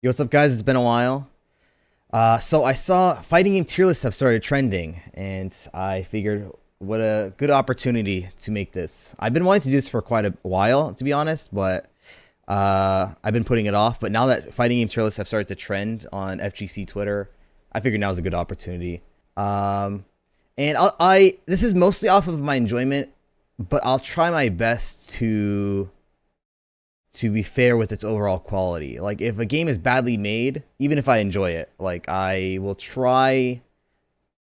Yo, what's up, guys? It's been a while. So I saw fighting game tier lists have started trending, and I figured what a good opportunity to make this. I've been wanting to do this for quite a while, to be honest, but I've been putting it off. But now that fighting game tier lists have started to trend on FGC Twitter, I figured now is a good opportunity. And this is mostly off of my enjoyment, but I'll try my best to be fair with its overall quality. Like, if a game is badly made, even if I enjoy it, like, I will try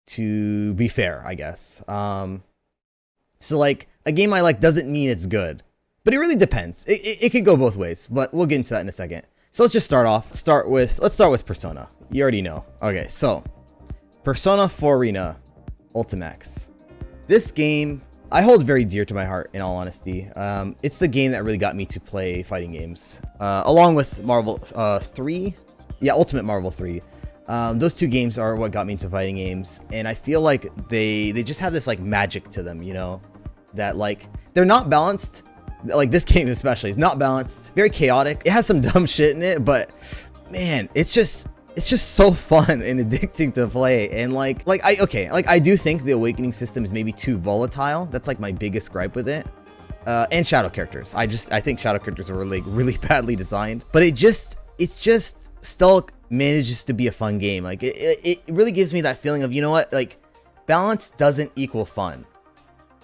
to be fair, I guess. So like, a game I like doesn't mean it's good, but it really depends. It could go both ways, but we'll get into that in a second. So let's just start off. Let's start with Persona. You already know. Okay, so Persona 4 Arena Ultimax. This game I hold very dear to my heart, in all honesty. It's the game that really got me to play fighting games, along with Marvel 3. Yeah, Ultimate Marvel 3. Those two games are what got me into fighting games, and I feel like they just have this like magic to them, you know, that like they're not balanced. Like, this game especially is not balanced, very chaotic. It has some dumb shit in it, but man, it's just so fun and addicting to play. And I do think the awakening system is maybe too volatile. That's like my biggest gripe with it. And shadow characters. I think shadow characters are really badly designed. But it just still manages to be a fun game. Like, it really gives me that feeling of, you know what, like, balance doesn't equal fun.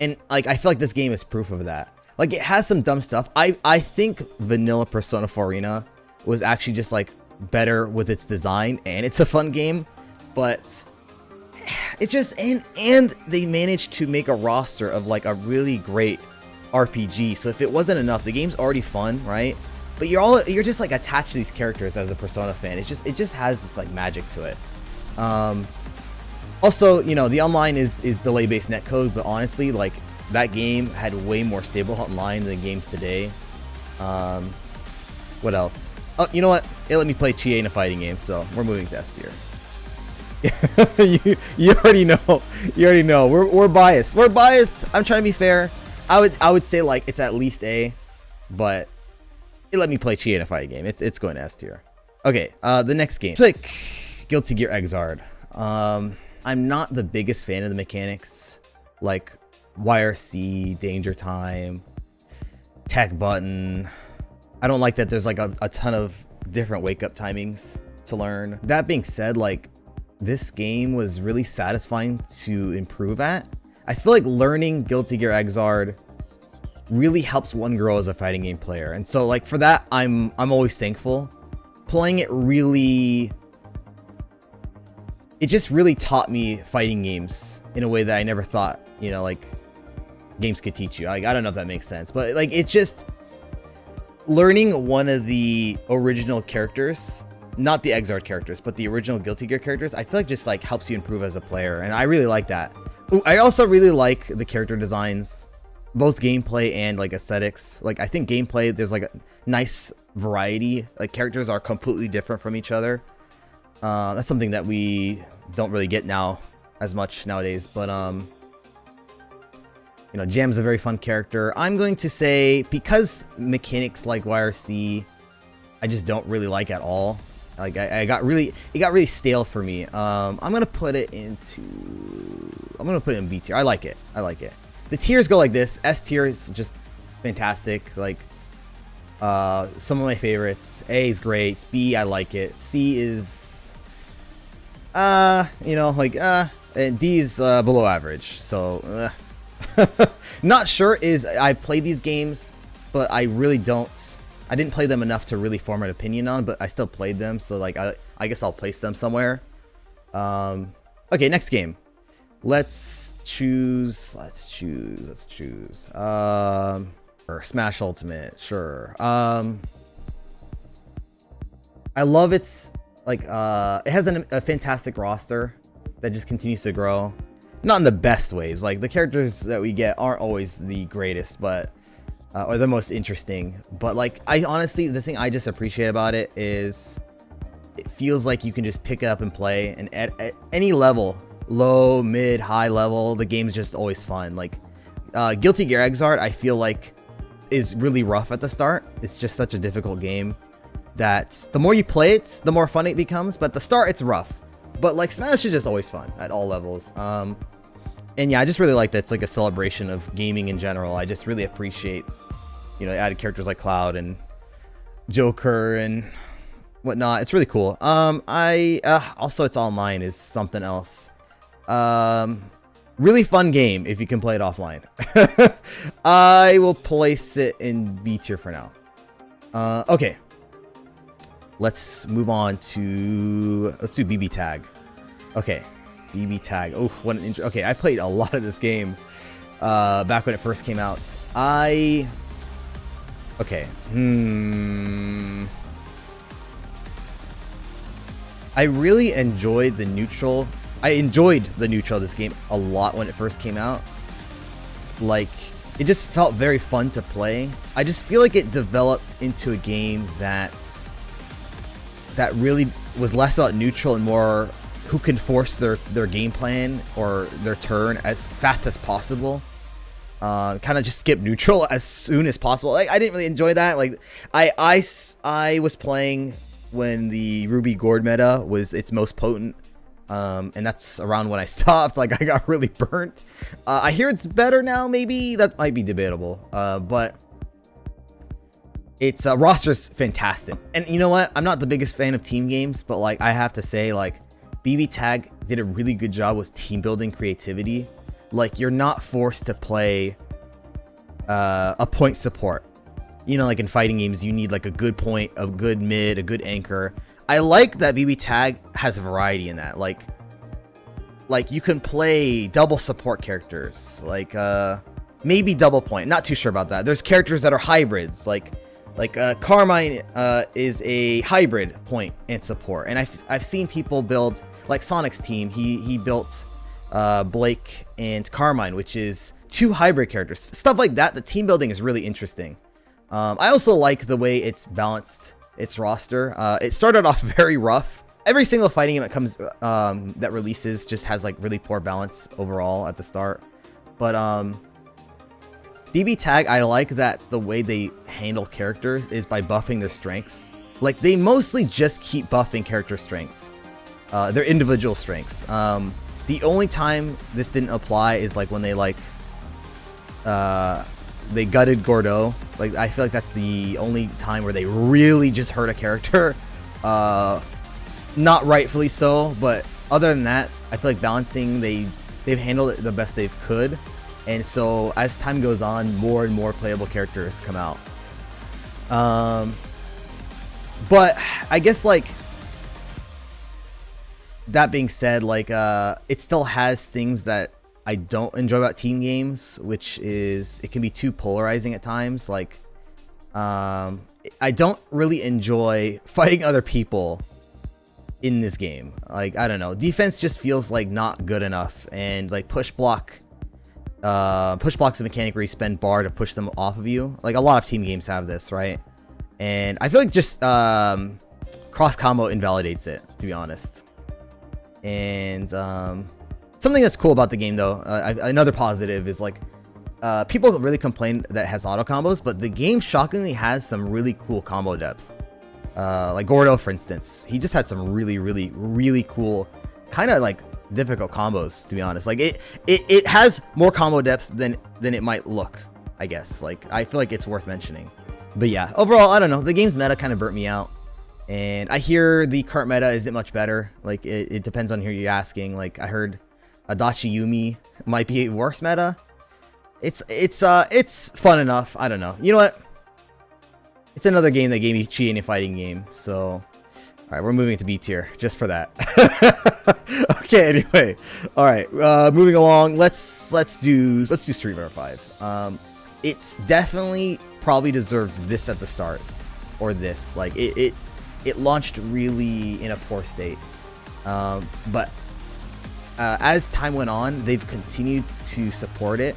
And like, I feel like this game is proof of that. Like, it has some dumb stuff. I think vanilla Persona 4 Arena was actually just like better with its design, and it's a fun game, but it just and they managed to make a roster of like a really great RPG. So if it wasn't enough, the game's already fun, right? But you're just like attached to these characters as a Persona fan. It just has this like magic to it. Also, you know, the online is delay based netcode, but honestly, like, that game had way more stable online than games today. What else? Oh, you know what? It let me play Chie in a fighting game, so we're moving to S tier. you already know. You already know. We're biased. We're biased. I'm trying to be fair. I would say like it's at least A, but it let me play Chie in a fighting game. It's going to S tier. Okay. The next game. Pick Guilty Gear Xrd. I'm not the biggest fan of the mechanics, like YRC, Danger Time, Tech Button. I don't like that there's like a ton of different wake up timings to learn. That being said, like, this game was really satisfying to improve at. I feel like learning Guilty Gear Xrd really helps one grow as a fighting game player. And so like, for that, I'm always thankful. Playing it just really taught me fighting games in a way that I never thought, you know, like, games could teach you. Like, I don't know if that makes sense, but like, it's just learning one of the original characters, not the Xrd characters, but the original Guilty Gear characters, I feel like just like helps you improve as a player, and I really like that. Ooh, I also really like the character designs, both gameplay and like aesthetics. Like, I think gameplay, there's like a nice variety. Like, characters are completely different from each other. That's something that we don't really get now as much nowadays, but you know, Jam's a very fun character. I'm going to say, because mechanics like YRC, I just don't really like at all. Like, it got really stale for me. I'm gonna put it in B tier. I like it. The tiers go like this. S tier is just fantastic. Like, some of my favorites. A is great. B, I like it. C is, you know, like, and D is below average. So, not sure is I played these games, but I didn't play them enough to really form an opinion on, but I still played them, so like, I guess I'll place them somewhere. Okay, next game. Let's choose or Smash Ultimate, sure. I love its, like, it has a fantastic roster that just continues to grow. Not in the best ways. Like, the characters that we get aren't always the greatest, but or the most interesting. But like, I honestly, the thing I just appreciate about it is it feels like you can just pick it up and play, and at any level, low, mid, high level, the game's just always fun. Like, Guilty Gear Xrd, I feel like, is really rough at the start. It's just such a difficult game. that the more you play it, the more fun it becomes. But at the start, it's rough. But like Smash is just always fun at all levels. And yeah, I just really like that it's like a celebration of gaming in general. I just really appreciate, you know, added characters like Cloud and Joker and whatnot. It's really cool. Also it's online is something else. Really fun game if you can play it offline. I will place it in B tier for now. Okay. Let's move on to, let's do BB Tag. Okay, BB Tag. Oh, what an intro. Okay, I played a lot of this game back when it first came out. Okay. I really enjoyed the neutral. I enjoyed the neutral of this game a lot when it first came out. Like, it just felt very fun to play. I just feel like it developed into a game that really was less about neutral and more who can force their game plan or their turn as fast as possible. Kind of just skip neutral as soon as possible. Like, I didn't really enjoy that. Like, I was playing when the Ruby Gourd meta was its most potent, and that's around when I stopped. Like, I got really burnt. I hear it's better now. Maybe that might be debatable. But its roster's fantastic. And you know what? I'm not the biggest fan of team games, but like I have to say, like BB Tag did a really good job with team building creativity. Like, you're not forced to play a point support. You know, like in fighting games, you need like a good point, a good mid, a good anchor. I like that BB Tag has a variety in that. Like you can play double support characters, like maybe double point. Not too sure about that. There's characters that are hybrids, like Carmine is a hybrid point and support. And I've seen people build, like Sonic's team. He built Blake and Carmine, which is two hybrid characters. Stuff like that. The team building is really interesting. I also like the way it's balanced its roster. It started off very rough. Every single fighting game that comes that releases just has like really poor balance overall at the start. But BB Tag, I like that the way they handle characters is by buffing their strengths. Like, they mostly just keep buffing character strengths, their individual strengths. The only time this didn't apply is like when they they gutted Gordo. Like, I feel like that's the only time where they really just hurt a character. Not rightfully so, but other than that, I feel like balancing, they've handled it the best they could. And so as time goes on, more and more playable characters come out. But I guess, like, that being said, like, it still has things that I don't enjoy about team games, which is it can be too polarizing at times. Like, I don't really enjoy fighting other people in this game. Like, I don't know, defense just feels like not good enough, and like push block's a mechanic where you spend bar to push them off of you. Like, a lot of team games have this, right? And I feel like just cross combo invalidates it, to be honest. And something that's cool about the game, though, another positive is like people really complain that it has auto combos, but the game shockingly has some really cool combo depth. Like Gordo, for instance, he just had some really cool, kind of like difficult combos, to be honest. Like, it has more combo depth than it might look, I guess. Like, I feel like it's worth mentioning. But yeah, overall, I don't know, the game's meta kind of burnt me out, and I hear the current meta isn't much better. Like, it depends on who you're asking. Like, I heard Adachi Yumi might be a worse meta. It's fun enough. I don't know, you know what, it's another game that gave me cheating and fighting game. So all right, we're moving to B tier just for that. Okay, anyway. All right, moving along. Let's do Street Fighter 5. It's definitely probably deserved this at the start, or this. Like, it launched really in a poor state. But as time went on, they've continued to support it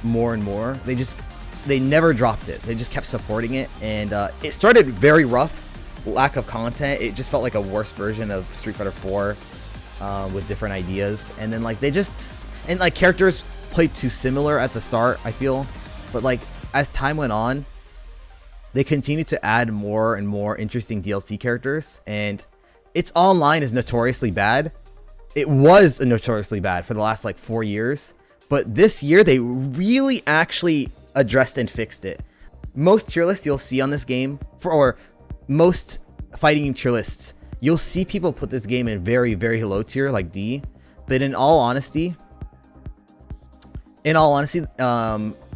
more and more. They never dropped it. They just kept supporting it, and it started very rough. Lack of content. It just felt like a worse version of Street Fighter 4 with different ideas. And then like characters played too similar at the start, I feel. But like as time went on, they continue to add more and more interesting DLC characters, and its online is notoriously bad. It was notoriously bad for the last like 4 years, but this year they really actually addressed and fixed it. Most tier lists you'll see on this game, or most fighting game tier lists, you'll see people put this game in very, very low tier, like D. But in all honesty,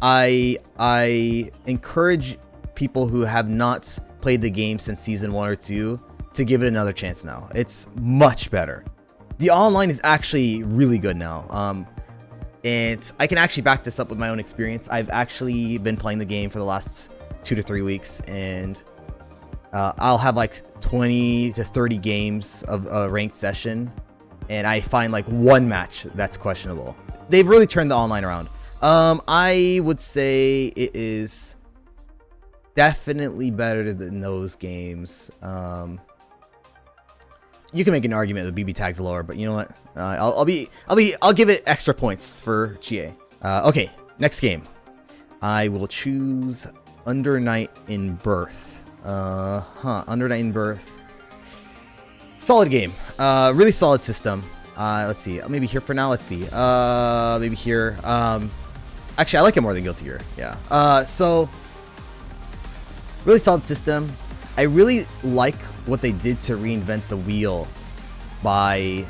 I encourage people who have not played the game since season 1 or 2 to give it another chance now. It's much better. The online is actually really good now. And I can actually back this up with my own experience. I've actually been playing the game for the last 2 to 3 weeks, and I'll have like 20 to 30 games of a ranked session, and I find like one match that's questionable. They've really turned the online around. I would say it is definitely better than those games. You can make an argument that BB tag's lower, but you know what? I'll give it extra points for GA. Okay, next game. I will choose Under Night in Birth. Under Night in Birth. Solid game. Really solid system. Let's see. Maybe here for now. Let's see. Maybe here. Actually, I like it more than Guilty Gear. Yeah. So really solid system. I really like what they did to reinvent the wheel by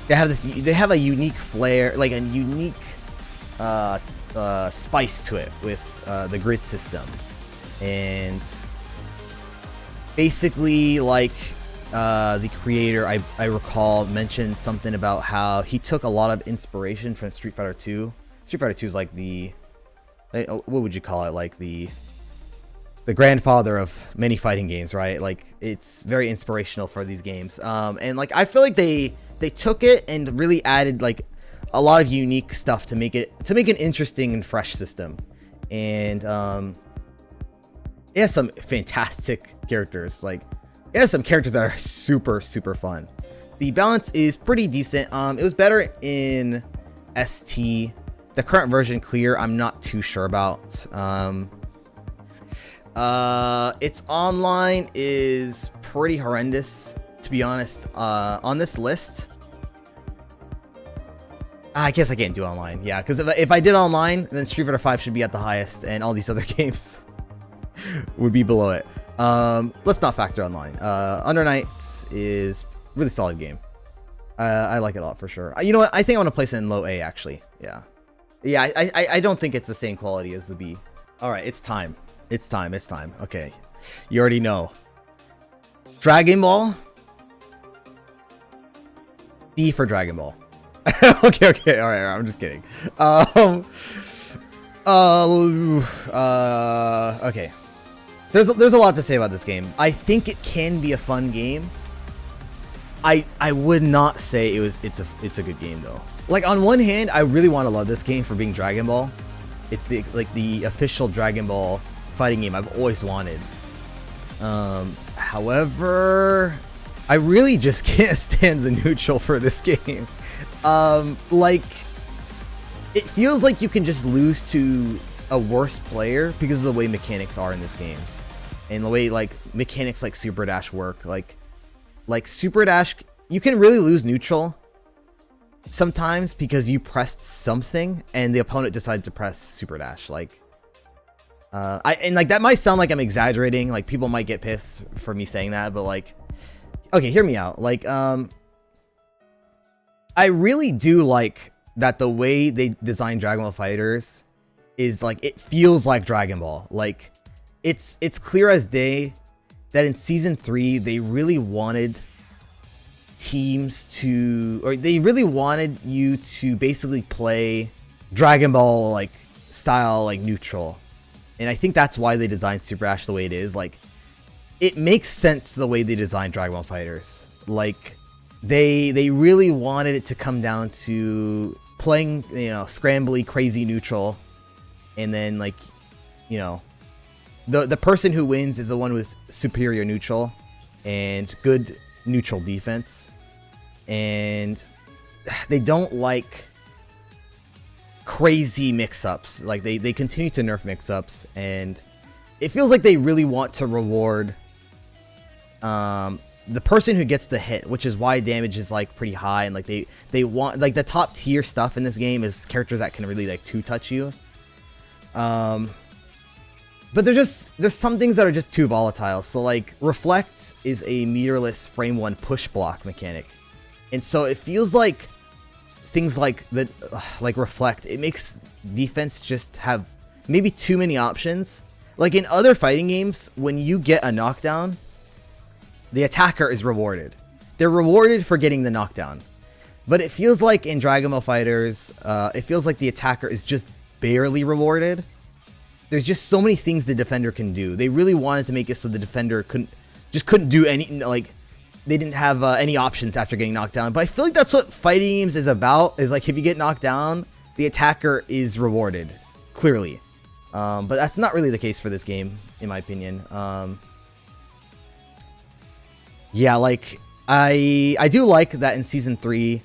they have a unique flair, like a unique spice to it with the grid system. And basically, like the creator, I recall, mentioned something about how he took a lot of inspiration from Street Fighter II. Street Fighter II is like the, what would you call it, like the grandfather of many fighting games, right? Like, it's very inspirational for these games. And like, I feel like they took it and really added like a lot of unique stuff to make an interesting and fresh system. And it has some fantastic characters. Like, it has some characters that are super, super fun. The balance is pretty decent. It was better in ST. The current version clear, I'm not too sure about. Its online is pretty horrendous, to be honest. On this list, I guess I can't do online. Yeah, because if I did online, then Street Fighter V should be at the highest, and all these other games would be below it. Let's not factor online. Under Nights is a really solid game. I like it a lot for sure. You know what? I think I want to place it in low A, actually. Yeah. Yeah, I don't think it's the same quality as the B. All right, it's time. It's time. Okay. You already know. Dragon Ball. D for Dragon Ball. Okay. All right. I'm just kidding. Okay. There's a lot to say about this game. I think it can be a fun game. I would not say it's a good game though. Like, on one hand, I really want to love this game for being Dragon Ball. It's the official Dragon Ball fighting game I've always wanted. However, I really just can't stand the neutral for this game. Like, it feels like you can just lose to a worse player because of the way mechanics are in this game, and the way like mechanics like Super Dash work. Like Super Dash, you can really lose neutral sometimes because you pressed something and the opponent decided to press Super Dash. Like, and like that might sound like I'm exaggerating. Like, people might get pissed for me saying that, but like, okay, hear me out. Like, I really do like that the way they design Dragon Ball Fighters is like, it feels like Dragon Ball. Like, it's clear as day that in season 3 they really wanted teams to, or they really wanted you to basically play Dragon Ball like style, like neutral. And I think that's why they designed Super Dash the way it is. Like, it makes sense the way they designed Dragon Ball Fighters. Like, they really wanted it to come down to playing, you know, scrambly, crazy neutral, and then like, you know, the person who wins is the one with superior neutral and good neutral defense. And they don't like crazy mix-ups. Like, they continue to nerf mix-ups, and it feels like they really want to reward the person who gets the hit, which is why damage is like pretty high, and like they want like the top tier stuff in this game is characters that can really like two-touch you. But there's some things that are just too volatile. So like Reflect is a meterless frame 1 push block mechanic, and so it feels like things like like Reflect, it makes defense just have maybe too many options. Like in other fighting games, when you get a knockdown, the attacker is rewarded. They're rewarded for getting the knockdown. But it feels like in Dragon Ball FighterZ, it feels like the attacker is just barely rewarded. There's just so many things the defender can do. They really wanted to make it so the defender couldn't do any, like, they didn't have any options after getting knocked down. But I feel like that's what fighting games is about, is like if you get knocked down, the attacker is rewarded, clearly. But that's not really the case for this game, in my opinion. Yeah, like, I do like that in Season 3,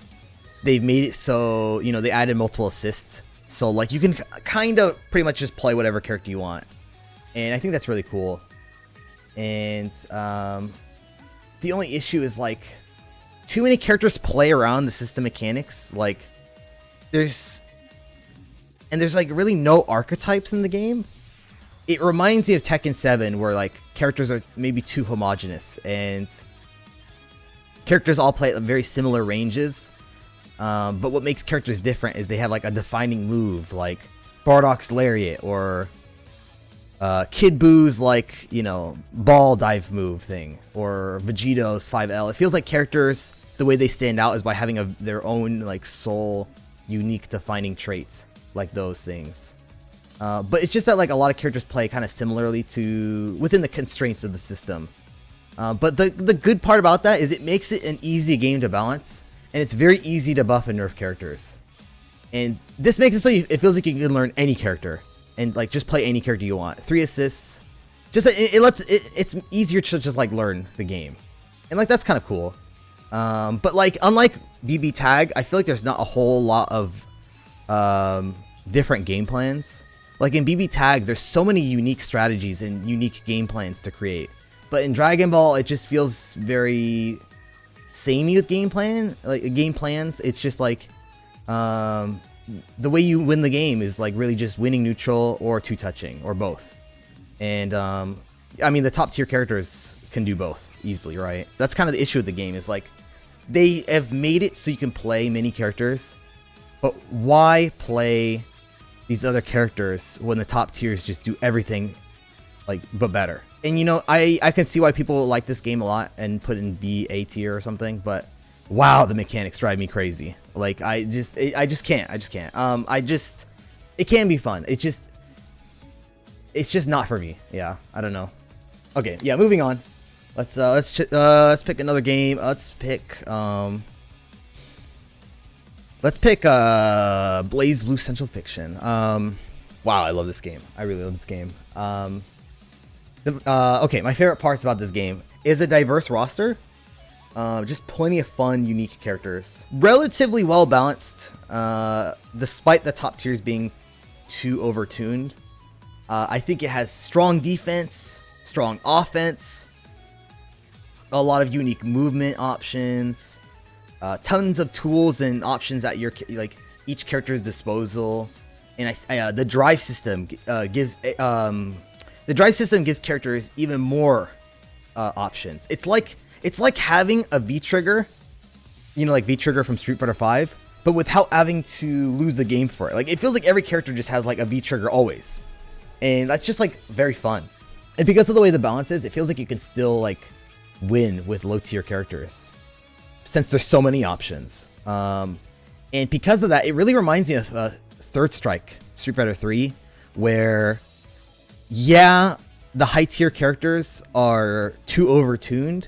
they've made it so, you know, they added multiple assists. So, like, you can kind of pretty much just play whatever character you want. And I think that's really cool. And, the only issue is, like, too many characters play around the system mechanics. Like, there's like really no archetypes in the game. It reminds me of Tekken 7, where like characters are maybe too homogenous and characters all play at very similar ranges. But what makes characters different is they have like a defining move, like Bardock's Lariat or Kid Buu's like, you know, ball dive move thing, or Vegeto's 5L. It feels like characters, the way they stand out is by having their own like sole unique defining traits, like those things. But it's just that like a lot of characters play kind of similarly to within the constraints of the system. But the good part about that is it makes it an easy game to balance, and it's very easy to buff and nerf characters. And this makes it so it feels like you can learn any character and like just play any character you want. 3 assists, just it's easier to just like learn the game, and like that's kind of cool. But like unlike BB Tag, I feel like there's not a whole lot of different game plans. Like in BB Tag, there's so many unique strategies and unique game plans to create. But in Dragon Ball, it just feels very samey with game plans. It's just like the way you win the game is like really just winning neutral or two touching or both. And I mean, the top tier characters can do both easily, right? That's kind of the issue with the game, is like they have made it so you can play many characters, but why play these other characters when the top tiers just do everything like but better? And you know, I can see why people like this game a lot and put in BA tier or something, but wow, the mechanics drive me crazy. Like I just can't. It can be fun. It's just not for me. Yeah, I don't know. Okay, yeah, moving on. Let's pick another game. Let's pick Blazblue Central Fiction. Wow, I love this game. I really love this game. Okay, my favorite parts about this game is a diverse roster. Just plenty of fun, unique characters. Relatively well balanced, despite the top tiers being too overtuned. I think it has strong defense, strong offense, a lot of unique movement options, tons of tools and options at your each character's disposal, and the drive system gives characters even more options. It's like having a V trigger, you know, like V trigger from Street Fighter V, but without having to lose the game for it. Like it feels like every character just has like a V trigger always, and that's just like very fun. And because of the way the balance is, it feels like you can still like win with low tier characters, since there's so many options. And because of that, it really reminds me of Third Strike, Street Fighter 3, where yeah, the high tier characters are too overtuned,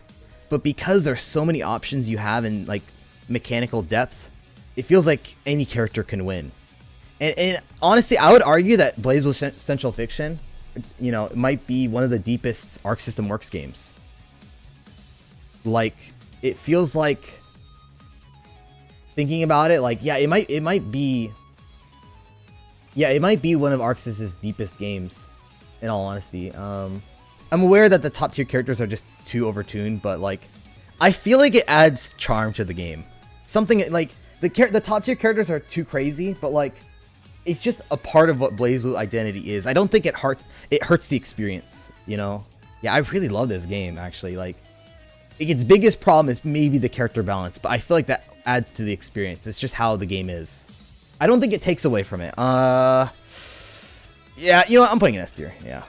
but because there's so many options you have in like mechanical depth, it feels like any character can win. And honestly, I would argue that BlazBlue Central Fiction, you know, it might be one of the deepest Arc System Works games. Like, it feels like, thinking about it, like, yeah, it might be one of Arc System's deepest games. in all honesty. I'm aware that the top tier characters are just too overtuned, but like, I feel like it adds charm to the game. Something like the top tier characters are too crazy, but like, it's just a part of what Blazblue identity is. I don't think it hurts the experience, you know? Yeah, I really love this game, actually. Like, its biggest problem is maybe the character balance, but I feel like that adds to the experience. It's just how the game is. I don't think it takes away from it. Yeah, you know what? I'm putting an S tier. Yeah.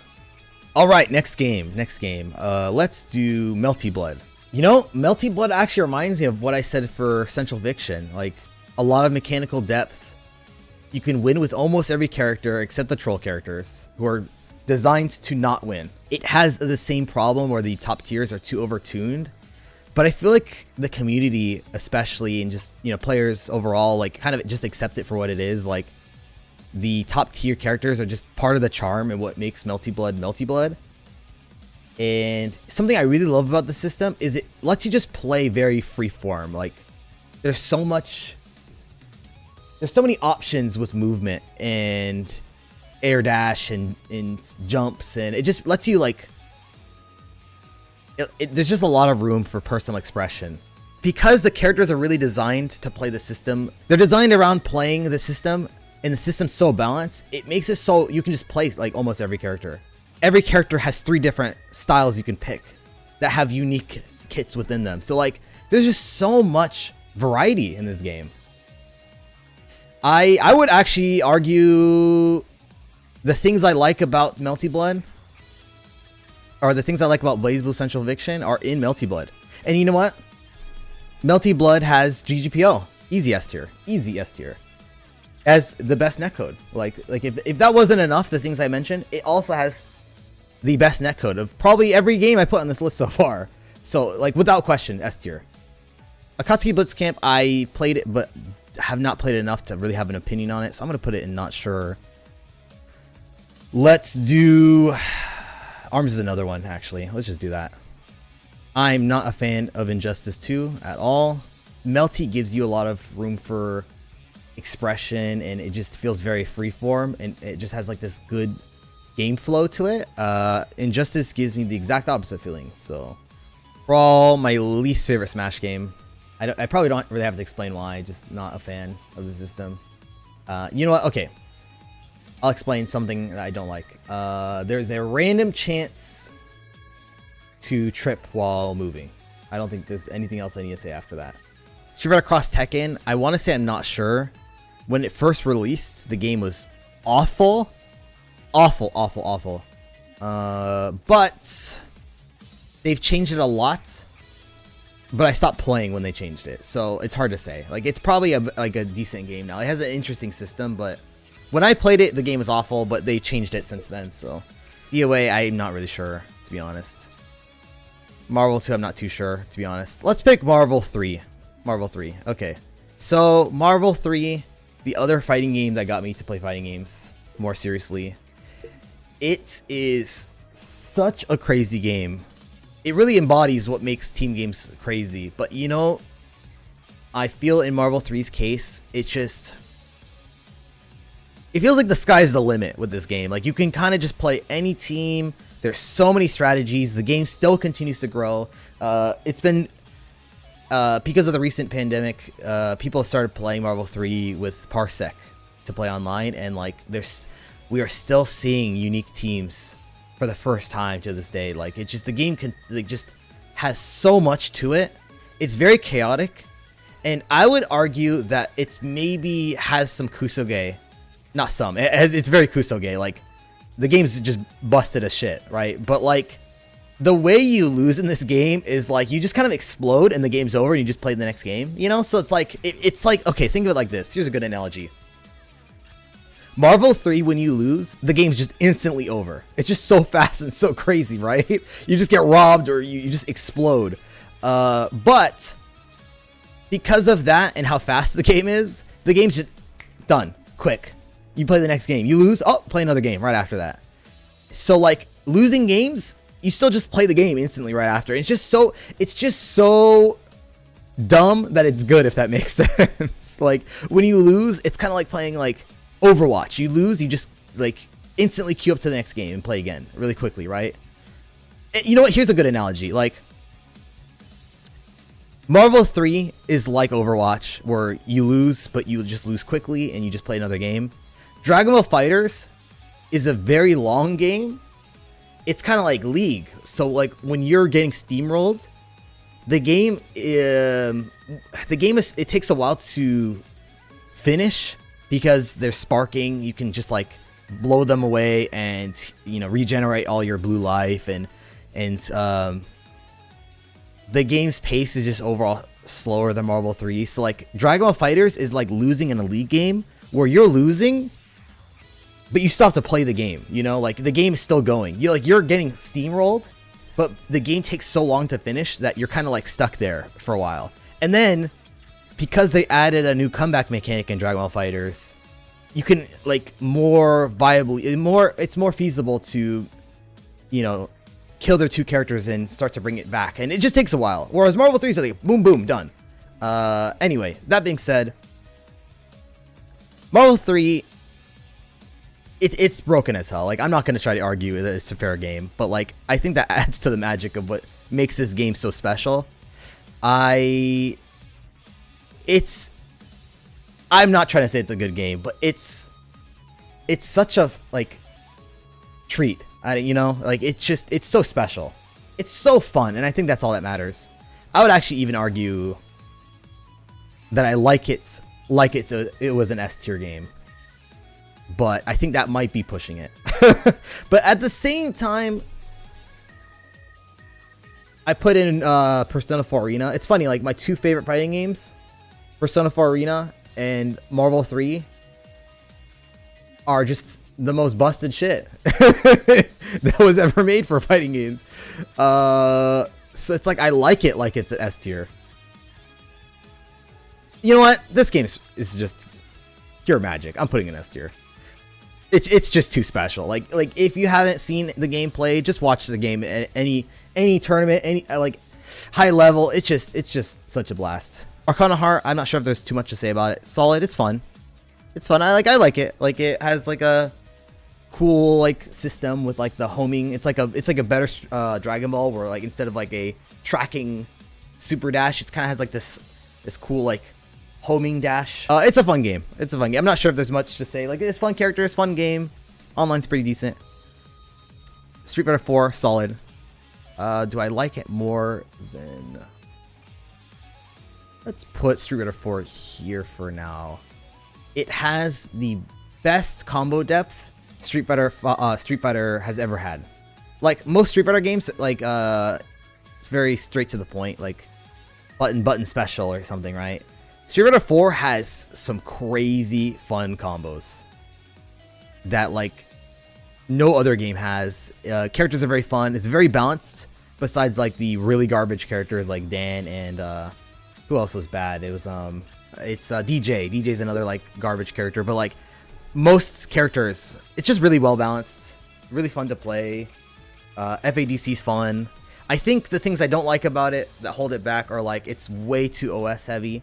All right, next game. Let's do Melty Blood. You know, Melty Blood actually reminds me of what I said for Central Fiction. Like, a lot of mechanical depth. You can win with almost every character except the troll characters, who are designed to not win. It has the same problem where the top tiers are too overtuned, but I feel like the community, especially, and just, you know, players overall, like, kind of just accept it for what it is. Like, the top tier characters are just part of the charm and what makes Melty Blood. And something I really love about the system is it lets you just play very freeform. Like, there's so many options with movement and air dash and jumps, and it just lets you, like, there's just a lot of room for personal expression. Because the characters are really designed to play the system, they're designed around playing the system, and the system's so balanced, it makes it so you can just play like almost every character. Every character has 3 different styles you can pick that have unique kits within them. So like, there's just so much variety in this game. I would actually argue the things I like about Melty Blood, or the things I like about Blazblue Central Fiction, are in Melty Blood. And you know what? Melty Blood has GGPO. Easy S tier. Easy S tier. As the best netcode. Like if that wasn't enough, the things I mentioned, it also has the best netcode of probably every game I put on this list so far. So, like, without question, S tier. Akatsuki Blitzcamp, I played it, but have not played it enough to really have an opinion on it, so I'm going to put it in not sure. Let's do... Arms is another one, actually. Let's just do that. I'm not a fan of Injustice 2 at all. Melty gives you a lot of room for expression, and it just feels very freeform, and it just has like this good game flow to it. Injustice gives me the exact opposite feeling. So, Brawl, my least favorite Smash game. I probably don't really have to explain why. Just not a fan of the system. You know what? Okay, I'll explain something that I don't like. There's a random chance to trip while moving. I don't think there's anything else I need to say after that. Street Fighter Cross Tekken, I want to say I'm not sure. When it first released, the game was awful. Awful. But they've changed it a lot. But I stopped playing when they changed it, so it's hard to say. Like, it's probably a decent game now. It has an interesting system, but when I played it, the game was awful, but they changed it since then, so... DOA, I'm not really sure, to be honest. Marvel 2, I'm not too sure, to be honest. Let's pick Marvel 3. Marvel 3, okay. So, Marvel 3, the other fighting game that got me to play fighting games more seriously. It is such a crazy game. It really embodies what makes team games crazy, but you know, I feel in Marvel 3's case, it's just... It feels like the sky's the limit with this game. Like, you can kind of just play any team. There's so many strategies. The game still continues to grow. It's been... because of the recent pandemic, people have started playing Marvel 3 with Parsec to play online, and like, we are still seeing unique teams for the first time to this day. Like, it's just, the game just has so much to it. It's very chaotic, and I would argue that it's maybe has some Kusoge. Not some. It's very Kusoge. Like, the game's just busted as shit, right? But like, the way you lose in this game is like, you just kind of explode and the game's over and you just play the next game, you know? So it's like, it's like, okay, think of it like this. Here's a good analogy. Marvel 3, when you lose, the game's just instantly over. It's just so fast and so crazy, right? You just get robbed or you just explode. But because of that and how fast the game is, the game's just done, quick. You play the next game. You lose, oh, play another game right after that. So like, losing games, you still just play the game instantly right after. It's just so dumb that it's good, if that makes sense. Like, when you lose, it's kind of like playing like Overwatch. You lose, you just like instantly queue up to the next game and play again really quickly, right? And you know what? Here's a good analogy. Like, Marvel 3 is like Overwatch, where you lose, but you just lose quickly and you just play another game. Dragon Ball FighterZ is a very long game. It's kind of like League. So like when you're getting steamrolled, the game it takes a while to finish because they're sparking. You can just like blow them away and, you know, regenerate all your blue life, and the game's pace is just overall slower than Marvel 3. So like Dragon Ball FighterZ is like losing in a League game where you're losing, but you still have to play the game, you know, like the game is still going. You're getting steamrolled, but the game takes so long to finish that you're kind of like stuck there for a while. And then because they added a new comeback mechanic in Dragon Ball FighterZ, you can like more viably, it's more feasible to, you know, kill their two characters and start to bring it back. And it just takes a while. Whereas Marvel 3 is like boom, boom, done. Anyway, that being said, Marvel 3, it's broken as hell. Like, I'm not going to try to argue that it's a fair game, but like, I think that adds to the magic of what makes this game so special. I'm not trying to say it's a good game, but it's such a like treat. You know, like it's so special. It's so fun, and I think that's all that matters. I would actually even argue that I like it it was an S tier game. But I think that might be pushing it. But at the same time, I put in Persona 4 Arena. It's funny, like my two favorite fighting games, Persona 4 Arena and Marvel 3, are just the most busted shit that was ever made for fighting games. So it's like I like it like it's an S tier. You know what? This game is just pure magic. I'm putting an S tier. It's just too special. Like if you haven't seen the gameplay, just watch the game at any tournament, any like high level. It's just such a blast. Arcana Heart, I'm not sure if there's too much to say about it. Solid, it's fun. It's fun. I like it. Like it has like a cool like system with like the homing. It's like a better Dragon Ball, where like instead of like a tracking super dash, it kind of has like this cool like homing dash. It's a fun game. I'm not sure if there's much to say. Like, it's fun characters, fun game. Online's pretty decent. Street Fighter 4, solid. Do I like it more than... Let's put Street Fighter 4 here for now. It has the best combo depth Street Fighter has ever had. Like, most Street Fighter games, like, it's very straight to the point. Like, button special or something, right? Street Fighter 4 has some crazy fun combos that like no other game has. Characters are very fun. It's very balanced. Besides like the really garbage characters like Dan and who else was bad? It was it's DJ. DJ's another like garbage character, but like most characters, it's just really well balanced. Really fun to play. FADC's fun. I think the things I don't like about it that hold it back are like it's way too OS heavy.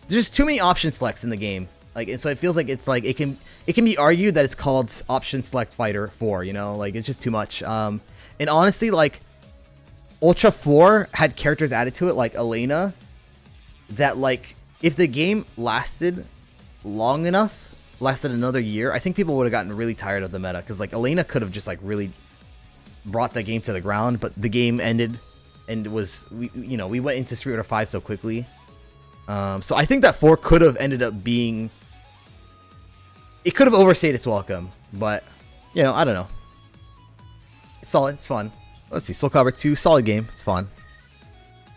There's too many option selects in the game, like, and so it feels like it's like it can be argued that it's called Option Select Fighter 4, you know, like it's just too much. And honestly, like Ultra 4 had characters added to it, like Elena, that like if the game lasted long enough, lasted another year, I think people would have gotten really tired of the meta, because like Elena could have just like really brought the game to the ground, but the game ended, and it was we went into Street Fighter 5 so quickly. So I think that 4 could have ended up being... It could have overstayed its welcome, but, you know, I don't know. It's solid, it's fun. Let's see, Soul Calibur 2, solid game, it's fun.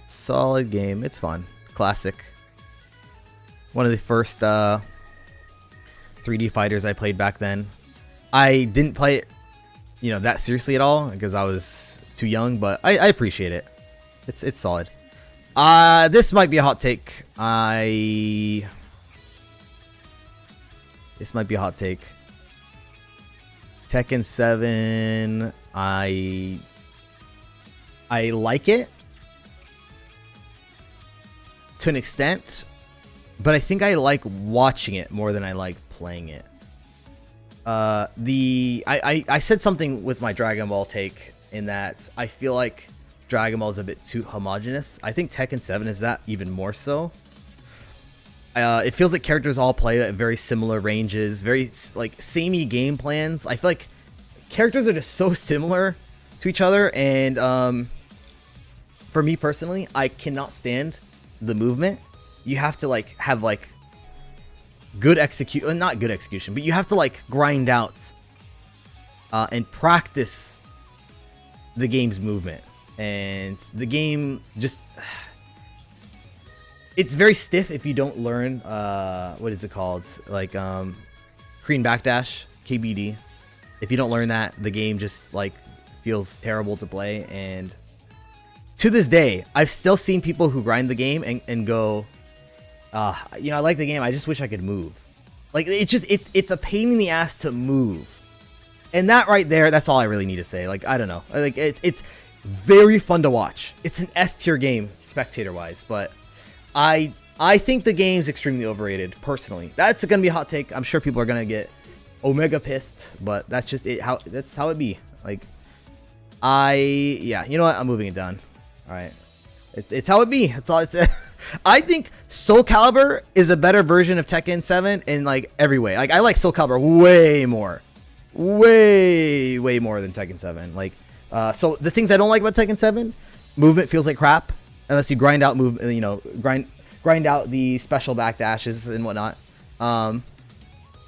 Solid game, it's fun. Classic. One of the first 3D fighters I played back then. I didn't play it, you know, that seriously at all, because I was too young, but I appreciate it. It's solid. This might be a hot take. This might be a hot take. Tekken 7, I like it to an extent, but I think I like watching it more than I like playing it. I said something with my Dragon Ball take in that I feel like Dragon Ball is a bit too homogenous. I think Tekken 7 is that even more so. It feels like characters all play at very similar ranges, very like samey game plans. I feel like characters are just so similar to each other, and for me personally, I cannot stand the movement. You have to like have like not good execution, but you have to like grind out and practice the game's movement, and the game just it's very stiff if you don't learn what is it called, like Korean backdash, KBD. If you don't learn that, the game just like feels terrible to play. And to this day, I've still seen people who grind the game and go, you know, I like the game, I just wish I could move. Like it's a pain in the ass to move. And that right there, that's all I really need to say. Like, I don't know. Like it's very fun to watch. It's an S tier game spectator wise, but I think the game's extremely overrated personally. That's gonna be a hot take. I'm sure people are gonna get omega pissed, but that's just it. That's how it be. Like, yeah, you know what? I'm moving it down. All right, it's how it be. That's all it's. I think Soul Calibur is a better version of Tekken 7 in like every way. Like, I like Soul Calibur way more than Tekken 7. Like, so the things I don't like about Tekken 7, movement feels like crap unless you grind out you know, grind out the special backdashes and whatnot.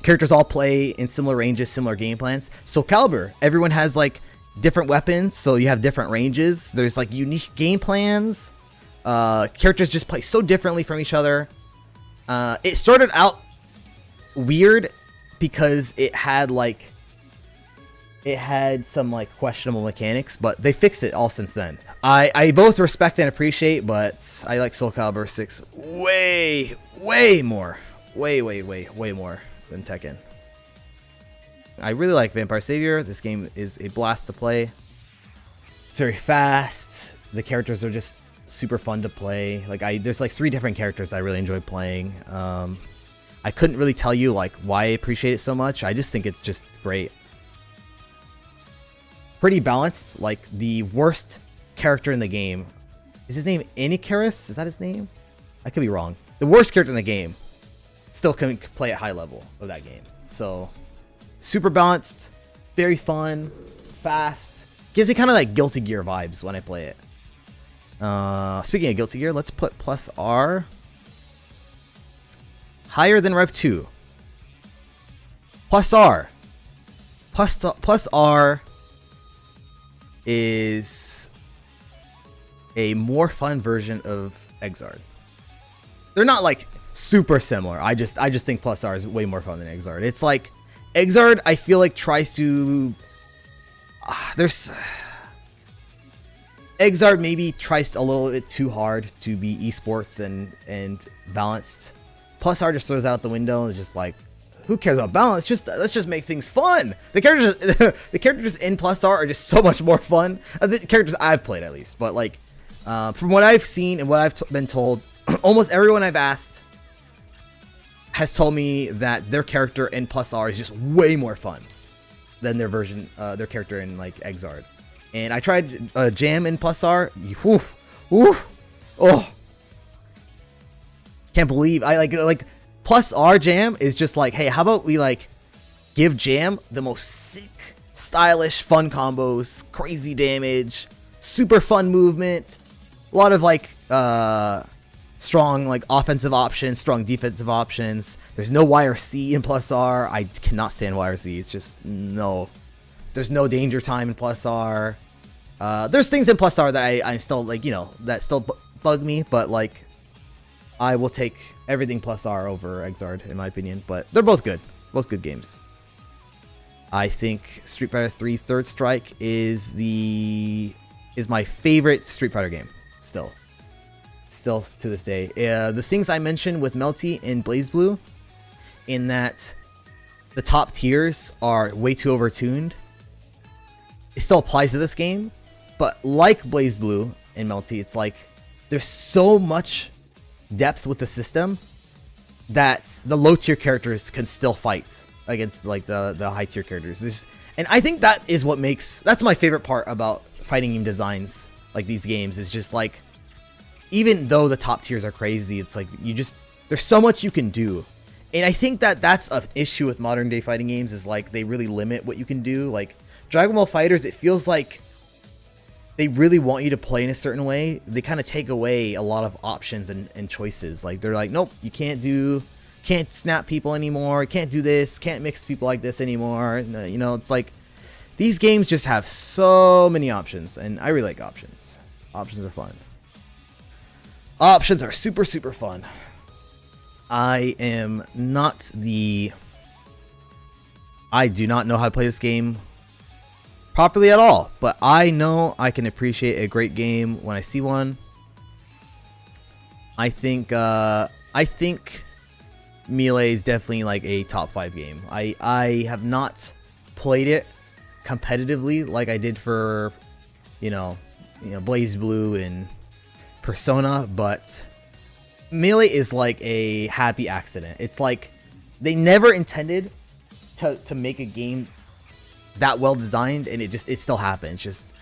Characters all play in similar ranges, similar game plans. Soul Calibur, everyone has like different weapons, so you have different ranges. There's like unique game plans. Characters just play so differently from each other. It started out weird because it had some like questionable mechanics, but they fixed it all since then. I both respect and appreciate, but I like Soul Calibur 6 way more than Tekken. I really like Vampire Savior. This game is a blast to play. It's very fast. The characters are just super fun to play. Like, there's like 3 different characters I really enjoy playing. I couldn't really tell you like why I appreciate it so much. I just think it's just great. Pretty balanced. Like, the worst character in the game, is his name Inicarus? Is that his name? I could be wrong. The worst character in the game still can play at high level of that game. So super balanced, very fun, fast. Gives me kind of like Guilty Gear vibes when I play it. Speaking of Guilty Gear, let's put plus R higher than Rev 2. Plus R is a more fun version of Xrd. They're not like super similar. I just think plus R is way more fun than Xrd. It's like Xrd, I feel like tries to Xrd maybe tries a little bit too hard to be esports and balanced. Plus R just throws that out the window and is just like, who cares about balance? Let's just make things fun. The characters in plus R are just so much more fun. The characters I've played, at least, but like from what I've seen and what I've been told, almost everyone I've asked has told me that their character in plus R is just way more fun than their character in like Xrd. And I tried Jam in plus R. Oh, can't believe I like plus R Jam is just like, hey, how about we like give Jam the most sick, stylish, fun combos, crazy damage, super fun movement, a lot of like strong like offensive options, strong defensive options. There's no YRC in plus R. I cannot stand YRC. It's just no. There's no danger time in plus R. There's things in plus R that I'm still like, you know, that still bug me, but like I will take everything plus R over Xrd in my opinion. But they're both good games. I think Street Fighter 3 Third Strike is my favorite Street Fighter game still to this day. The things I mentioned with Melty and Blazblue, in that the top tiers are way too overtuned, it still applies to this game. But like Blazblue and Melty, it's like there's so much depth with the system that the low tier characters can still fight against like the high tier characters. And I think that is what that's my favorite part about fighting game designs like these games, is just like, even though the top tiers are crazy, it's like there's so much you can do. And I think that that's an issue with modern day fighting games, is like they really limit what you can do. Like Dragon Ball FighterZ, it feels like they really want you to play in a certain way. They kind of take away a lot of options and choices. Like they're like, nope, you can't snap people anymore, can't do this, can't mix people like this anymore. You know, it's like these games just have so many options, and I really like options. Options are fun. Options are super, super fun. I do not know how to play this game properly at all, but I know I can appreciate a great game when I see one. I think Melee is definitely like a top 5 game. I have not played it competitively like I did for, you know, Blazblue and Persona, but Melee is like a happy accident. It's like they never intended to make a game that well designed, and it still happens.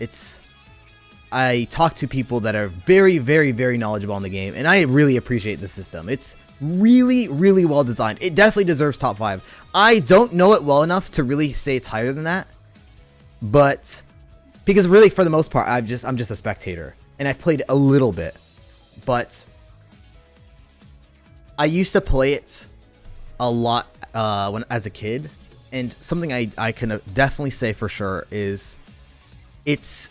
I talk to people that are very, very, very knowledgeable in the game, and I really appreciate the system. It's really, really well designed. It definitely deserves top 5. I don't know it well enough to really say it's higher than that, but because really for the most part I'm just a spectator, and I've played a little bit, but I used to play it a lot when as a kid, and something I can definitely say for sure is it's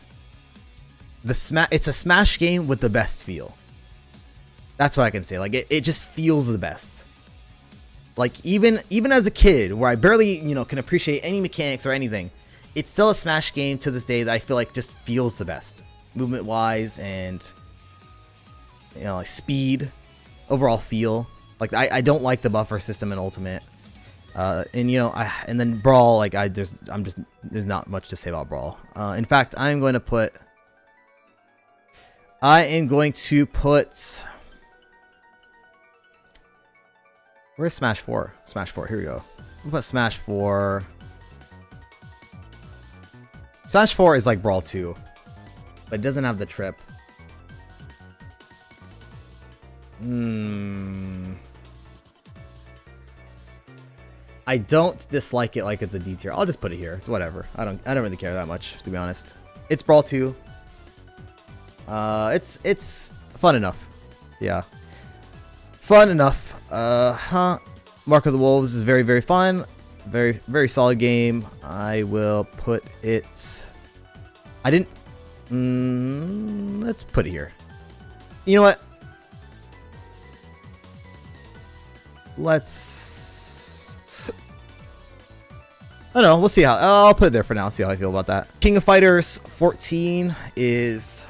a Smash game with the best feel. That's what I can say. Like it just feels the best. Like even as a kid, where I barely can appreciate any mechanics or anything, it's still a Smash game to this day that I feel like just feels the best, movement wise, and like speed, overall feel. Like I don't like the buffer system in Ultimate, and then Brawl. Like there's not much to say about Brawl. In fact, I am going to put. Where's Smash 4? Smash 4. Here we go. We'll put Smash 4. Smash 4 is like Brawl 2, but it doesn't have the trip. I don't dislike it like at the D tier. I'll just put it here. It's whatever. I don't really care that much, to be honest. It's Brawl 2. It's fun enough. Yeah. Fun enough. Mark of the Wolves is very, very fun. Very, very solid game. I will put it. Let's put it here. You know what? I don't know. We'll see how. I'll put it there for now. See how I feel about that. King of Fighters 14 is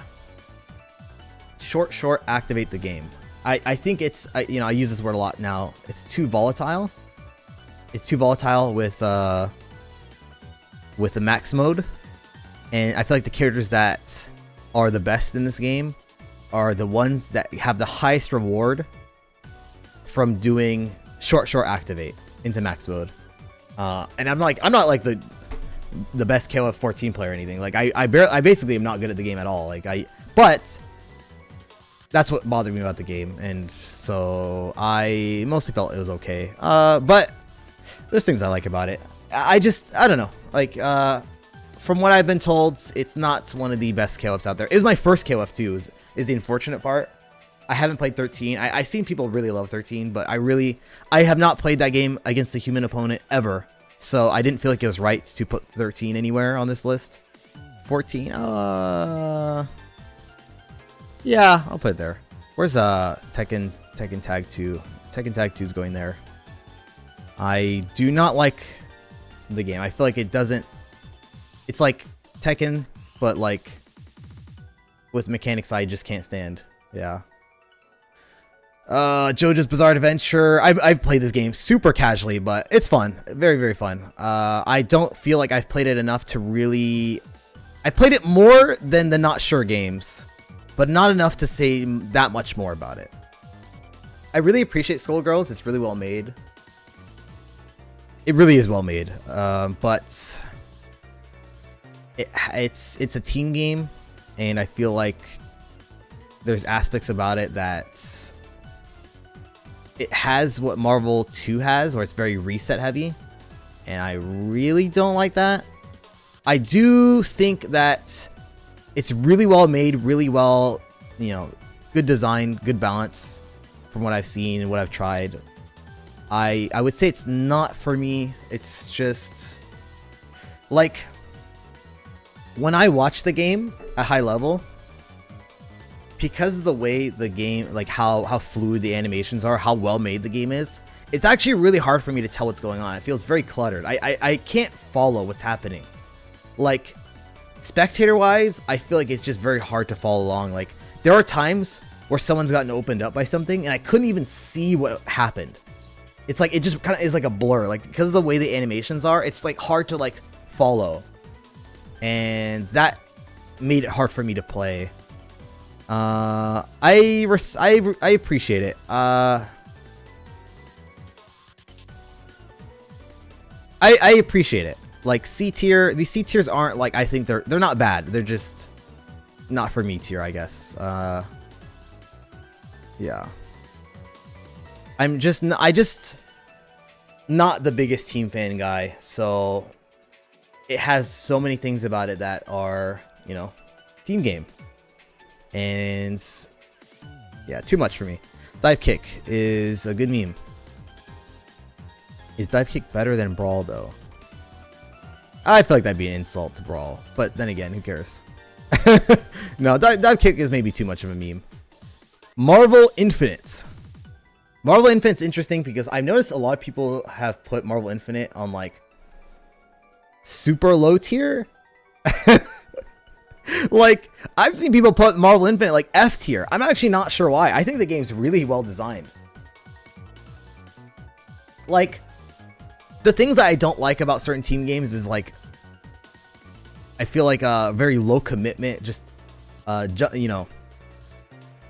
short. Activate the game. I think it's. I use this word a lot now. It's too volatile. It's too volatile with the max mode, and I feel like the characters that are the best in this game are the ones that have the highest reward from doing short activate into max mode. And I'm not like the best KOF 14 player or anything. Like I basically am not good at the game at all. But that's what bothered me about the game, and so I mostly felt it was okay. But there's things I like about it. I don't know. Like from what I've been told, it's not one of the best KOFs out there. It was my first KOF too. Is the unfortunate part. I haven't played 13. I've seen people really love 13, but I have not played that game against a human opponent ever. So I didn't feel like it was right to put 13 anywhere on this list. 14, yeah, I'll put it there. Where's Tekken Tag 2? Tekken Tag 2 is going there. I do not like the game. I feel like it doesn't. It's like Tekken, but like with mechanics I just can't stand. Yeah. JoJo's Bizarre Adventure. I've played this game super casually, but it's fun. Very, very fun. I don't feel like I've played it enough to really. I played it more than the Not Sure games, but not enough to say that much more about it. I really appreciate Skullgirls. It's really well made. it really is well made. But it's a team game, and I feel like there's aspects about it that it has what Marvel 2 has, where it's very reset heavy, and I really don't like that. I do think that it's really well made, really well, you know, good design, good balance from what I've seen and what I've tried. I would say it's not for me. It's just like when I watch the game at high level, because of the way the game, like how fluid the animations are, how well made the game is, it's actually really hard for me to tell what's going on. It feels very cluttered. I can't follow what's happening. Like, spectator wise, I feel like it's just very hard to follow along. Like, there are times where someone's gotten opened up by something and I couldn't even see what happened. It's like, it just kind of is like a blur. Like, because of the way the animations are, it's like hard to like follow. And that made it hard for me to play. I appreciate it. I appreciate it. Like C tier, these C tiers aren't like, I think they're not bad. They're just not for me tier, I guess. Yeah. I just not the biggest team fan guy, so it has so many things about it that are, you know, team game. And yeah, too much for me. Divekick is a good meme. Is Divekick better than Brawl though? I feel like that'd be an insult to Brawl, but then again, who cares? No, Divekick is maybe too much of a meme. Marvel Infinite. Marvel Infinite's interesting because I've noticed a lot of people have put Marvel Infinite on like super low tier. Like, I've seen people put Marvel Infinite like F tier. I'm actually not sure why. I think the game's really well designed. Like, the things that I don't like about certain team games is like, I feel like very low commitment. Just, you know,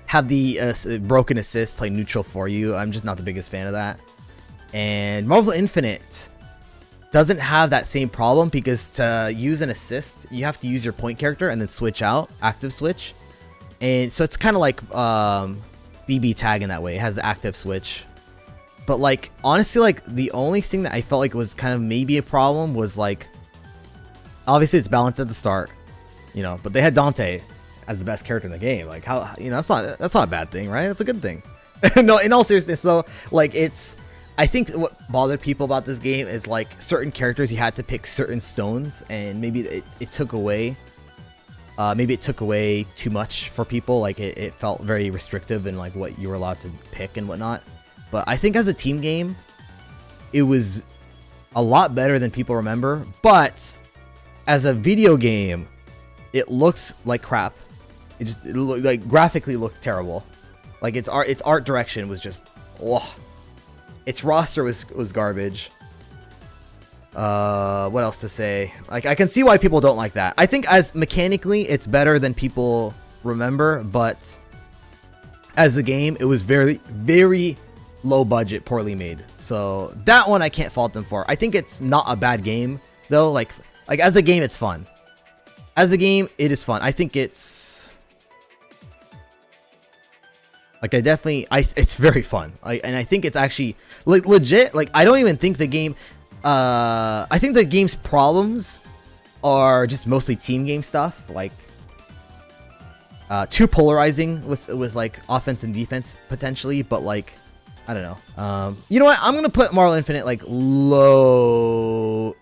have the broken assist play neutral for you. I'm just not the biggest fan of that. And Marvel Infinite doesn't have that same problem because to use an assist, you have to use your point character and then switch out, active switch. And so it's kind of like BB tag in that way. It has the active switch. But like, honestly, like the only thing that I felt like was kind of maybe a problem was like, obviously it's balanced at the start, you know, but they had Dante as the best character in the game. Like, how, you know, that's not a bad thing, right? That's a good thing. No, in all seriousness though, like I think what bothered people about this game is like certain characters you had to pick certain stones, and maybe it took away too much for people. Like it felt very restrictive in like what you were allowed to pick and whatnot. But I think as a team game, it was a lot better than people remember. But as a video game, it looked like crap. It looked like graphically looked terrible. Like its art direction was just, oh. Its roster was garbage. What else to say? Like, I can see why people don't like that. I think as mechanically, it's better than people remember, but as a game, it was very, very low budget, poorly made. So that one I can't fault them for. I think it's not a bad game though. Like as a game, it's fun. As a game, it is fun. I think it's like it's very fun. And I think it's actually like legit. Like I don't even think the game. I think the game's problems are just mostly team game stuff. Like too polarizing with like offense and defense potentially. But like I don't know. You know what? I'm gonna put Marvel Infinite like low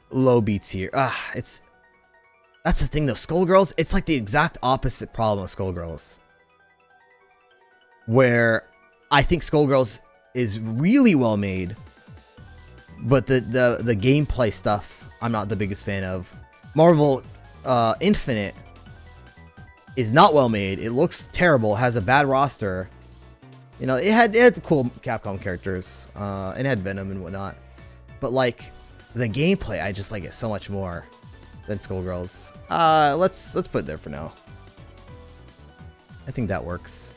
B tier. That's the thing though. Skullgirls. It's like the exact opposite problem of Skullgirls. Where I think Skullgirls is really well made, but the gameplay stuff I'm not the biggest fan of. Marvel Infinite is not well made. It looks terrible. Has a bad roster. You know, it had cool Capcom characters. And it had Venom and whatnot. But like the gameplay, I just like it so much more than Skullgirls. Let's put it there for now. I think that works.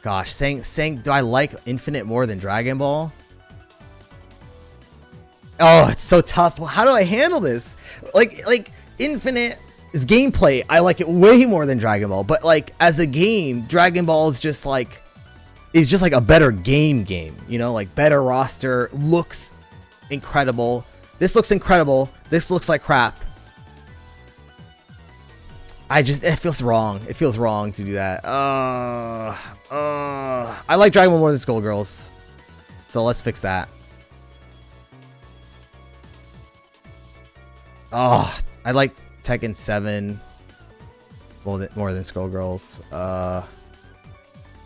Gosh, saying do I like Infinite more than Dragon Ball? Oh, it's so tough. How do I handle this? Like Infinite's gameplay, I like it way more than Dragon Ball. But like as a game, Dragon Ball is just like a better game. You know, like better roster, looks incredible. This looks incredible. This looks like crap. It feels wrong. It feels wrong to do that. I like Dragon Ball more than Skullgirls. So let's fix that. Oh, I like Tekken 7 more than Skullgirls.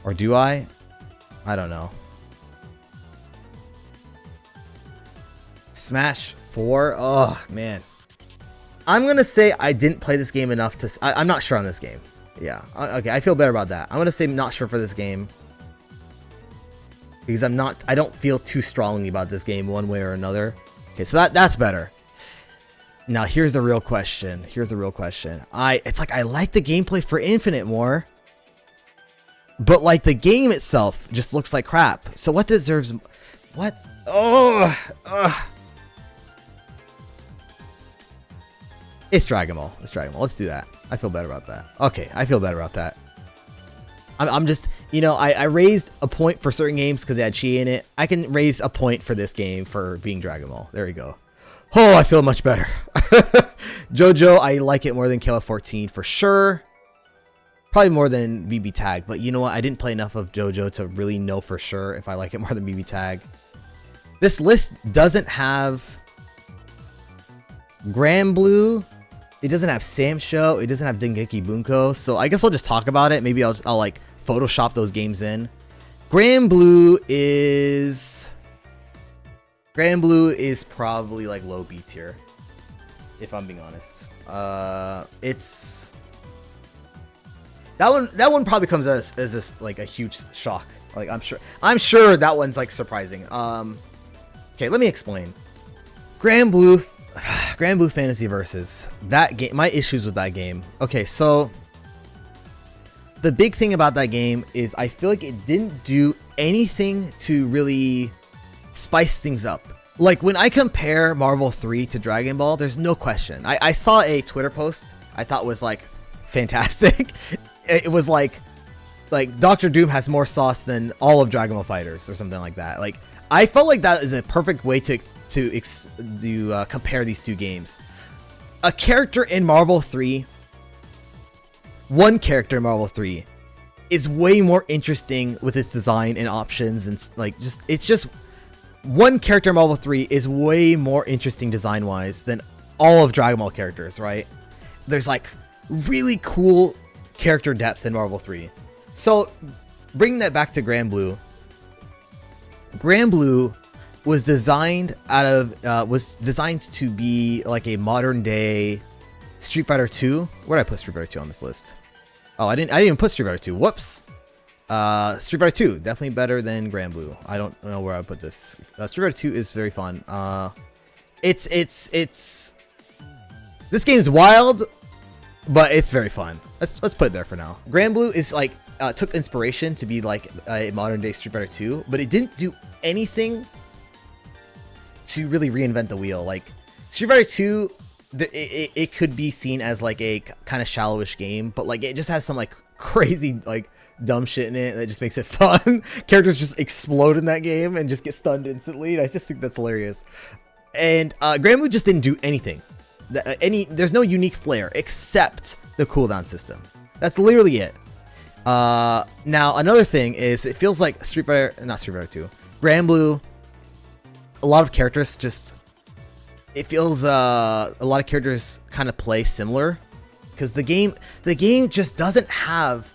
Or do I? I don't know. Smash 4? Oh, man. I'm going to say I didn't play this game enough to... I'm not sure on this game. Yeah. Okay, I feel better about that. I'm going to say not sure for this game. Because I don't feel too strongly about this game one way or another. Okay, so that's better. Now, here's the real question. It's like I like the gameplay for Infinite more. But like the game itself just looks like crap. So what deserves... What? Oh! It's Dragon Ball. Let's do that. I feel better about that. Okay, I feel better about that. I'm just, you know, I raised a point for certain games because they had Chi in it. I can raise a point for this game for being Dragon Ball. There we go. Oh, I feel much better. JoJo, I like it more than KOF 14 for sure. Probably more than BB Tag, but you know what? I didn't play enough of JoJo to really know for sure if I like it more than BB Tag. This list doesn't have Granblue. It doesn't have Samsho. It doesn't have Dengeki Bunko. So I guess I'll just talk about it. Maybe I'll like Photoshop those games in. Granblue is probably like low B tier, if I'm being honest. It's that one probably comes as this like a huge shock. Like I'm sure that one's like surprising. Okay, let me explain. Granblue Fantasy Versus, that game, my issues with that game. Okay, so the big thing about that game is I feel like it didn't do anything to really spice things up. Like when I compare Marvel 3 to Dragon Ball, there's no question. I saw a Twitter post I thought was like fantastic. It was like Dr. Doom has more sauce than all of Dragon Ball Fighters or something like that. Like I felt like that is a perfect way to compare these two games. One character in Marvel 3 is way more interesting with its design and options, and like it's just one character in Marvel 3 is way more interesting design wise than all of Dragon Ball characters, right? There's like really cool character depth in Marvel 3. So bringing that back to Granblue was designed to be like a modern day Street Fighter 2. Where did I put Street Fighter 2 on this list? Oh, I didn't even put Street Fighter 2. Whoops. Street Fighter 2 definitely better than Granblue. I don't know where I put this. Street Fighter 2 is very fun. It's this game's wild, but it's very fun. Let's put it there for now. Granblue is like took inspiration to be like a modern day Street Fighter 2, but it didn't do anything to really reinvent the wheel. Like Street Fighter 2, it could be seen as like a kind of shallowish game, but like it just has some like crazy like dumb shit in it that just makes it fun. Characters just explode in that game and just get stunned instantly, and I just think that's hilarious. And Granblue just didn't do anything. There's no unique flair except the cooldown system. That's literally it. Now another thing is it feels like not Street Fighter 2, Granblue. A lot of characters it feels a lot of characters kind of play similar because the game just doesn't have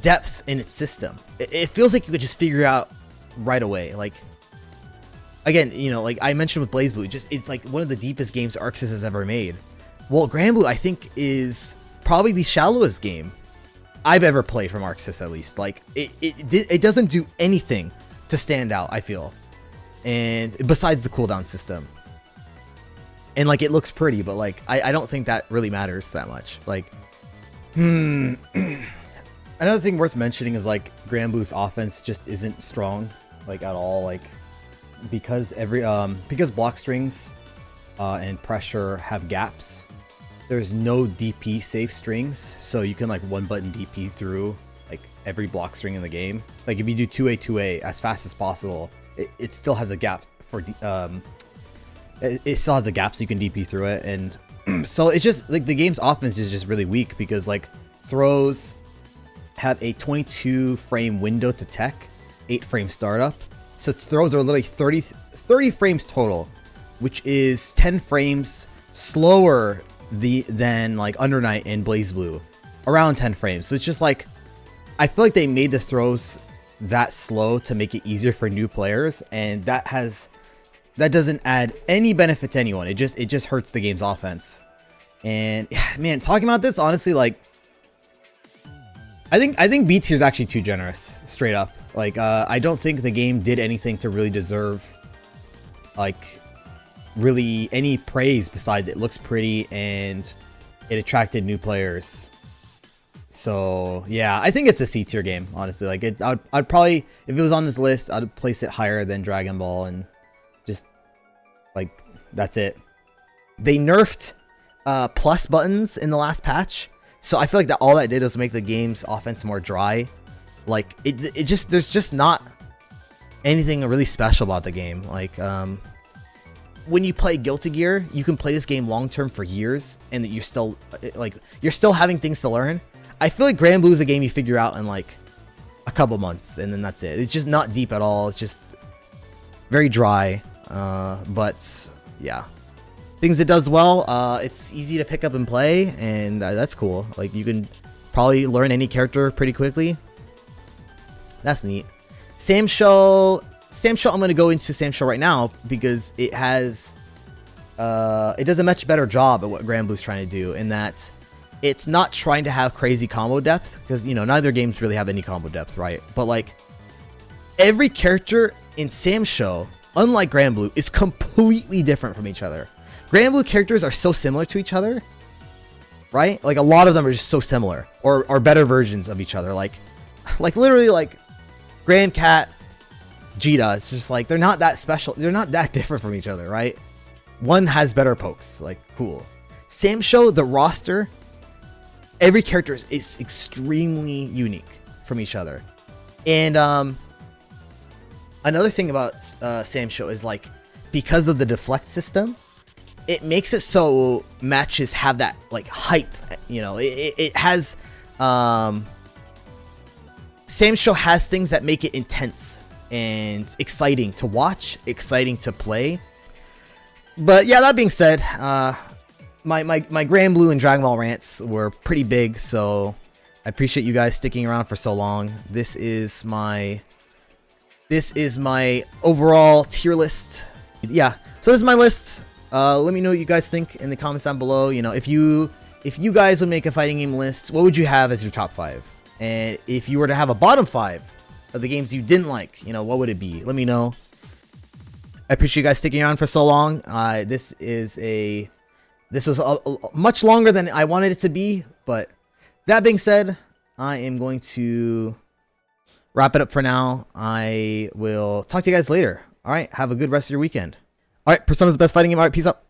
depth in its system. It feels like you could just figure it out right away. Like again, you know, like I mentioned with Blazblue, it's like one of the deepest games ArcSys has ever made. Well, Granblue I think is probably the shallowest game I've ever played from ArcSys, at least. Like it doesn't do anything to stand out, I feel. And besides the cooldown system, and like it looks pretty, but like I don't think that really matters that much. Like Another thing worth mentioning is like Granblue's offense just isn't strong, like at all. Like because because block strings and pressure have gaps, there's no DP safe strings, so you can like one button DP through like every block string in the game. Like if you do 2A as fast as possible, it still has a gap for it still has a gap so you can DP through it. And so it's just like the game's offense is just really weak because like throws have a 22 frame window to tech, 8 frame startup. So throws are literally 30 frames total, which is 10 frames slower than like Under Night and Blazblue, around 10 frames. So it's just like, I feel like they made the throws that slow to make it easier for new players, and that doesn't add any benefit to anyone. It just hurts the game's offense. And man, talking about this honestly, like I think B tier is actually too generous, straight up. Like I don't think the game did anything to really deserve like really any praise besides it looks pretty and it attracted new players. So yeah, I think it's a C tier game, honestly. Like I'd probably, if it was on this list, I'd place it higher than Dragon Ball, and just like that's it. They nerfed plus buttons in the last patch, so I feel like that all that did was make the game's offense more dry. Like it just, there's just not anything really special about the game. Like when you play Guilty Gear, you can play this game long term for years, and that you're still having things to learn. I feel like Granblue is a game you figure out in like a couple months, and then that's it. It's just not deep at all. It's just very dry. But yeah, things it does well. It's easy to pick up and play, and that's cool. Like you can probably learn any character pretty quickly. That's neat. Sam Show, I'm going to go into Sam Show right now because it has it does a much better job at what Granblue's trying to do, in that it's not trying to have crazy combo depth, because you know neither games really have any combo depth, right? But like every character in Sam Show, unlike Granblue, is completely different from each other. Granblue characters are so similar to each other, right? Like a lot of them are just so similar, or better versions of each other. Like literally like Grand Cat, Jita, it's just like they're not that special. They're not that different from each other, right? One has better pokes, like cool. Sam Show, the roster, every character is extremely unique from each other. And another thing about Sam Show is like, because of the deflect system, it makes it so matches have that like hype. You know, it has Sam Show has things that make it intense and exciting to watch, exciting to play. But yeah, that being said, my Granblue and Dragon Ball rants were pretty big, so I appreciate you guys sticking around for so long. This is my overall tier list. Yeah, so this is my list. Let me know what you guys think in the comments down below. You know, if you guys would make a fighting game list, what would you have as your top 5? And if you were to have a bottom 5 of the games you didn't like, you know, what would it be? Let me know. I appreciate you guys sticking around for so long. This was a much longer than I wanted it to be, but that being said, I am going to wrap it up for now. I will talk to you guys later. All right, have a good rest of your weekend. All right, Persona's the best fighting game. All right, peace out.